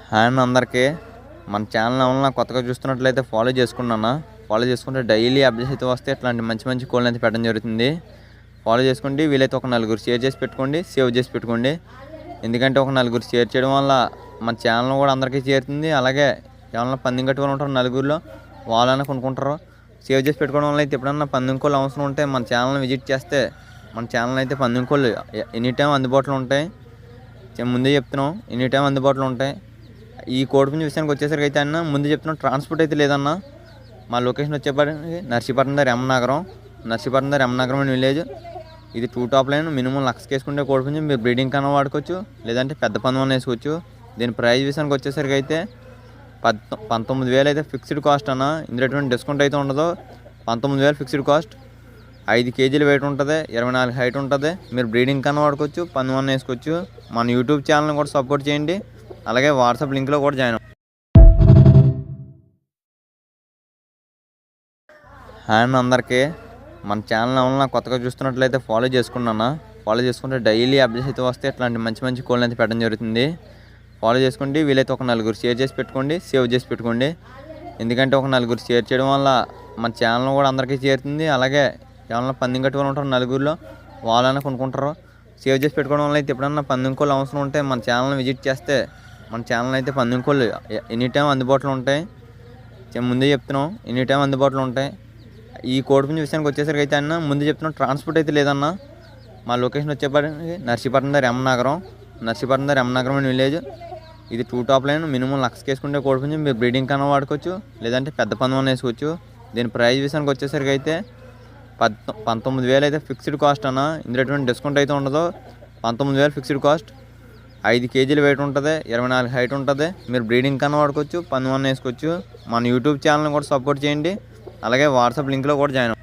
Hi అన్న అందరికీ. మన ఛానల్ ఏమన్నా కొత్తగా చూస్తున్నట్లయితే ఫాలో చేసుకున్నాను. ఫాలో చేసుకుంటే డైలీ అప్డేట్స్ అయితే వస్తే ఇట్లాంటి మంచి మంచి కోళ్ళని అయితే పెట్టడం జరుగుతుంది. ఫాలో చేసుకోండి. వీలైతే ఒక నలుగురు షేర్ చేసి పెట్టుకోండి, సేవ్ చేసి పెట్టుకోండి. ఎందుకంటే ఒక నలుగురు షేర్ చేయడం వల్ల మన ఛానల్ కూడా అందరికీ చేరుతుంది. అలాగే ఏమన్నా పందెం కట్టుకొని ఉంటారు నలుగురిలో, వాళ్ళైనా కొనుక్కుంటారు. సేవ్ చేసి పెట్టుకోవడం వల్ల అయితే ఎప్పుడన్నా పందెం కోళ్ళు అవసరం ఉంటే మన ఛానల్ని విజిట్ చేస్తే మన ఛానల్ అయితే పందెం కోళ్ళు ఎనీ టైం అందుబాటులో ఉంటాయి. ముందే చెప్తున్నాం, ఎనీ టైం అందుబాటులో ఉంటాయి. ఈ కోడిపుంజు విషయానికి వచ్చేసరికి అయితే అన్న ముందు చెప్తున్నాం, ట్రాన్స్పోర్ట్ అయితే లేదన్న. మా లొకేషన్ వచ్చేప్పటికి నర్సీపట్నం దగ్గర ఎమ్నగరం అని విలేజ్. ఇది 2 టాప్ లైన్. మినిమం లక్ష వేసుకుంటే కోడిపుంజు మీరు బ్రీడింగ్ కన్నా వాడుకోవచ్చు, లేదంటే పెద్ద పందెం వేసుకోవచ్చు. దీని ప్రైస్ విషయానికి వచ్చేసరికి అయితే 19,000 అయితే ఫిక్స్డ్ కాస్ట్ అన్న. ఇందులో ఎటువంటి డిస్కౌంట్ అయితే ఉండదు. 19,000 ఫిక్స్డ్ కాస్ట్. 5 కేజీలు వెయిట్ ఉంటుంది, 24 హైట్ ఉంటుంది. మీరు బ్రీడింగ్ కన్నా వాడుకోవచ్చు, పందెం వేసుకోవచ్చు. మన యూట్యూబ్ ఛానల్ని కూడా సపోర్ట్ చేయండి. అలాగే వాట్సాప్ లింక్లో కూడా జాయిన్ హాయ్ అన్న అందరికీ. మన ఛానల్ ఏమన్నా కొత్తగా చూస్తున్నట్లయితే ఫాలో చేసుకున్నాను. ఫాలో చేసుకుంటే డైలీ అప్డేట్స్ అయితే వస్తే ఇట్లాంటి మంచి మంచి కోళ్ళని అయితే పెట్టడం జరుగుతుంది. ఫాలో చేసుకోండి. వీలైతే ఒక నలుగురు షేర్ చేసి పెట్టుకోండి, సేవ్ చేసి పెట్టుకోండి. ఎందుకంటే ఒక నలుగురు షేర్ చేయడం వల్ల మన ఛానల్ కూడా అందరికీ చేరుతుంది. అలాగే ఏమన్నా పందెం కట్టుకొని ఉంటారు నలుగురిలో, వాళ్ళైనా కొనుక్కుంటారు. సేవ్ చేసి పెట్టుకోవడం వల్ల అయితే ఎప్పుడన్నా పందెం కోళ్ళు అవసరం ఉంటే మన ఛానల్ని విజిట్ చేస్తే మన ఛానల్ అయితే పందెం కోళ్ళు ఎనీ టైం అందుబాటులో ఉంటాయి. ముందే చెప్తున్నాం, ఎనీ టైం అందుబాటులో ఉంటాయి. ఈ కోడిపుంజు విషయానికి వచ్చేసరికి అయితే అన్న ముందు చెప్తున్నాం, ట్రాన్స్పోర్ట్ అయితే లేదన్న. మా లొకేషన్ వచ్చేప్పటికి నర్సీపట్నం దగ్గర ఎమ్నగరం అని విలేజ్. ఇది 2 టాప్ లైన్. మినిమం లక్ష వేసుకుంటే కోడిపుంజు మీరు బ్రీడింగ్ కన్నా వాడుకోవచ్చు, లేదంటే పెద్ద పందెం వేసుకోవచ్చు. దీని ప్రైస్ విషయానికి వచ్చేసరికి అయితే 19,000 అయితే ఫిక్స్డ్ కాస్ట్ అన్న. ఇందులో ఎటువంటి డిస్కౌంట్ అయితే ఉండదు. 19,000 ఫిక్స్డ్ కాస్ట్. 5 కేజీలు వెయిట్ ఉంటుంది, 24 హైట్ ఉంటుంది. మీరు బ్రీడింగ్ కన్నా వాడుకోవచ్చు, పందెం వేసుకోవచ్చు. మన యూట్యూబ్ ఛానల్ని కూడా సపోర్ట్ చేయండి. అలాగే వాట్సాప్ లింక్లో కూడా జాయిన్